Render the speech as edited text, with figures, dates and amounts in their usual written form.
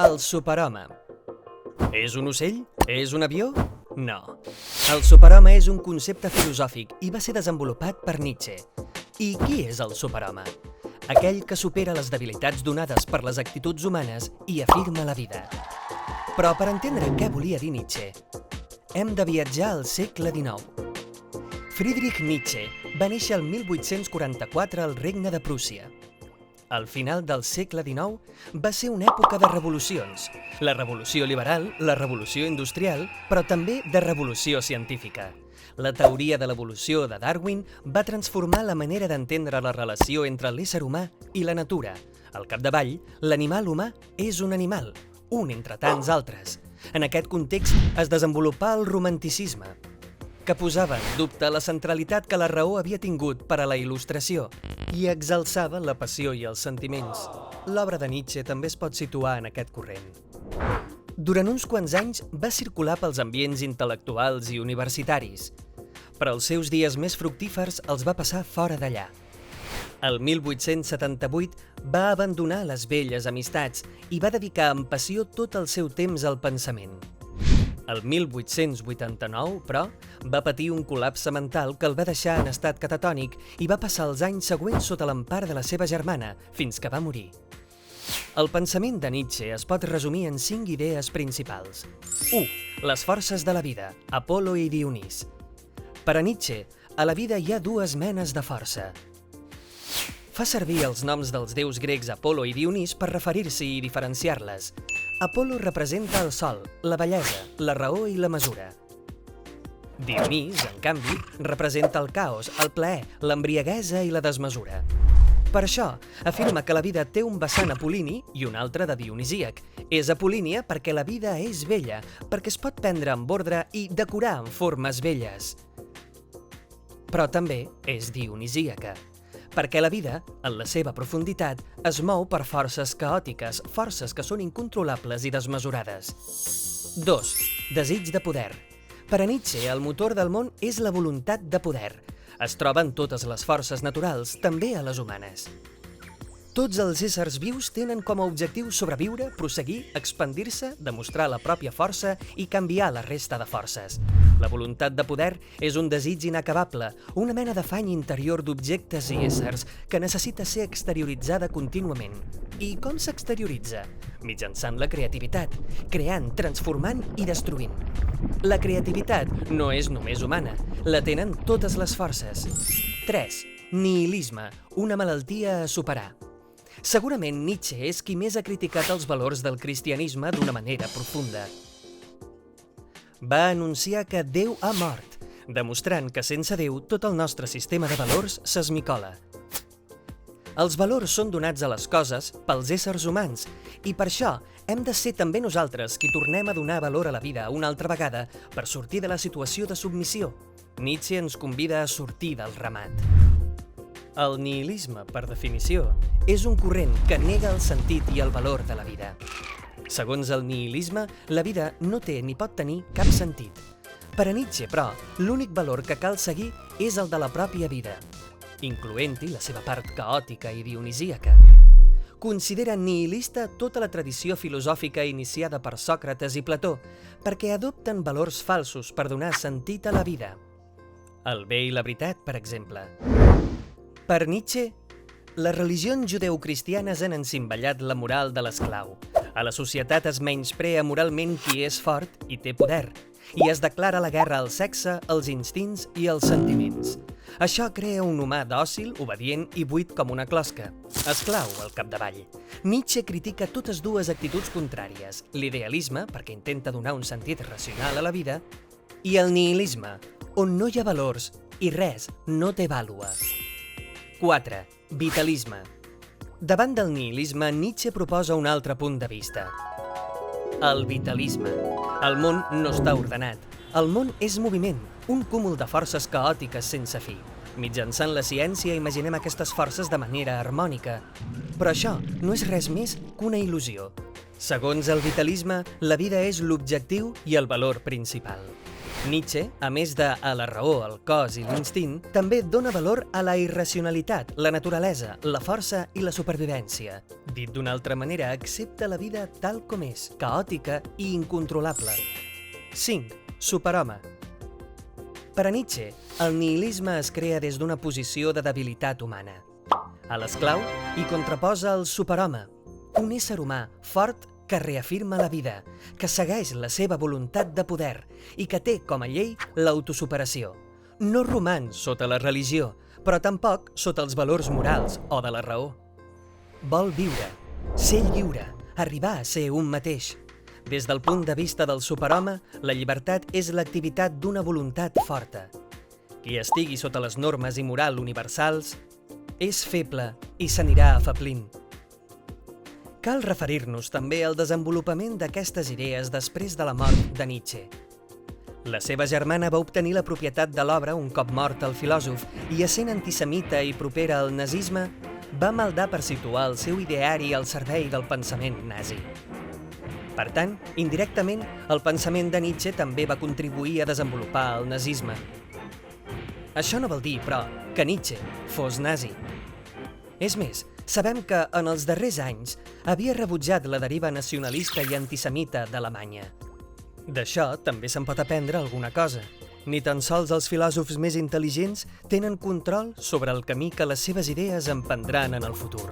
El superhome. És un ocell? És un avió? No. El superhome és un concepte filosòfic i va ser desenvolupat per Nietzsche. I qui és el superhome? Aquell que supera les debilitats donades per les actituds humanes i afirma la vida. Però per entendre què volia dir Nietzsche, hem de viatjar al segle XIX. Friedrich Nietzsche va néixer el 1844 al Regne de Prússia. Al final del segle XIX va ser una època de revolucions. La revolució liberal, la revolució industrial, però també de revolució científica. La teoria de l'evolució de Darwin va transformar la manera d'entendre la relació entre l'ésser humà i la natura. Al capdavall, l'animal humà és un animal, un entre tants altres. En aquest context es desenvolupà el romanticisme, que posava en dubte la centralitat que la raó havia tingut per a la il·lustració i exalçava la passió i els sentiments. L'obra de Nietzsche també es pot situar en aquest corrent. Durant uns quants anys va circular pels ambients intel·lectuals i universitaris, però els seus dies més fructífers els va passar fora d'allà. El 1878 va abandonar les velles amistats i va dedicar amb passió tot el seu temps al pensament. El 1889, però, va patir un col·lapse mental que el va deixar en estat catatònic i va passar els anys següents sota l'empara de la seva germana, fins que va morir. El pensament de Nietzsche es pot resumir en 5 idees principals. 1. Les forces de la vida, Apol·lo i Dionís. Per a Nietzsche, a la vida hi ha dues menes de força. Fa servir els noms dels déus grecs Apol·lo i Dionís per referir-s'hi i diferenciar-les. Apol·lo representa el sol, la bellesa, la raó i la mesura. Dionís, en canvi, representa el caos, el plaer, l'embriaguesa i la desmesura. Per això, afirma que la vida té un vessant apol·lini i un altre de dionisíac. És apol·línia perquè la vida és bella, perquè es pot prendre amb ordre i decorar amb formes belles. Però també és dionisíaca, perquè la vida, en la seva profunditat, es mou per forces caòtiques, forces que són incontrolables i desmesurades. 2. Desig de poder. Per a Nietzsche, el motor del món és la voluntat de poder. Es troba en totes les forces naturals, també a les humanes. Tots els éssers vius tenen com a objectiu sobreviure, prosseguir, expandir-se, demostrar la pròpia força i canviar la resta de forces. La voluntat de poder és un desig inacabable, una mena d'afany interior d'objectes i éssers que necessita ser exterioritzada contínuament. I com s'exterioritza? Mitjançant la creativitat, creant, transformant i destruint. La creativitat no és només humana, la tenen totes les forces. 3. Nihilisme, una malaltia a superar. Segurament Nietzsche és qui més ha criticat els valors del cristianisme d'una manera profunda. Va anunciar que Déu ha mort, demostrant que sense Déu tot el nostre sistema de valors s'esmicola. Els valors són donats a les coses pels éssers humans i per això hem de ser també nosaltres qui tornem a donar valor a la vida una altra vegada per sortir de la situació de submissió. Nietzsche ens convida a sortir del ramat. El nihilisme, per definició, és un corrent que nega el sentit i el valor de la vida. Segons el nihilisme, la vida no té ni pot tenir cap sentit. Per a Nietzsche, però, l'únic valor que cal seguir és el de la pròpia vida, incloent-hi la seva part caòtica i dionisíaca. Considera nihilista tota la tradició filosòfica iniciada per Sòcrates i Plató, perquè adopten valors falsos per donar sentit a la vida. El bé i la veritat, per exemple. Per Nietzsche, les religions judeocristianes han encimbellat la moral de l'esclau. A la societat es menysprea moralment qui és fort i té poder, i es declara la guerra al sexe, als instints i als sentiments. Això crea un humà dòcil, obedient i buit com una closca, esclau al capdavall. Nietzsche critica totes dues actituds contràries, l'idealisme, perquè intenta donar un sentit racional a la vida, i el nihilisme, on no hi ha valors i res no té vàlua. 4. Vitalisme. Davant del nihilisme, Nietzsche proposa un altre punt de vista. El vitalisme. El món no està ordenat. El món és moviment, un cúmul de forces caòtiques sense fi. Mitjançant la ciència imaginem aquestes forces de manera harmònica. Però això no és res més que una il·lusió. Segons el vitalisme, la vida és l'objectiu i el valor principal. Nietzsche, a més de a la raó, el cos i l'instint, també dona valor a la irracionalitat, la naturalesa, la força i la supervivència. Dit d'una altra manera, accepta la vida tal com és, caòtica i incontrolable. 5. Superhome. Per a Nietzsche, el nihilisme es crea des d'una posició de debilitat humana. A l'esclau hi contraposa el superhome, un ésser humà fort que reafirma la vida, que segueix la seva voluntat de poder i que té com a llei l'autosuperació. No roman sota la religió, però tampoc sota els valors morals o de la raó. Vol viure, ser lliure, arribar a ser un mateix. Des del punt de vista del superhome, la llibertat és l'activitat d'una voluntat forta. Qui estigui sota les normes i moral universals és feble i s'anirà afeblint. Cal referir-nos també al desenvolupament d'aquestes idees després de la mort de Nietzsche. La seva germana va obtenir la propietat de l'obra un cop mort el filòsof i, essent antisemita i propera al nazisme, va maldar per situar el seu ideari al servei del pensament nazi. Per tant, indirectament, el pensament de Nietzsche també va contribuir a desenvolupar el nazisme. Això no vol dir, però, que Nietzsche fos nazi. És més, sabem que, en els darrers anys, havia rebutjat la deriva nacionalista i antisemita d'Alemanya. D'això també se'n pot aprendre alguna cosa. Ni tan sols els filòsofs més intel·ligents tenen control sobre el camí que les seves idees emprendran en el futur.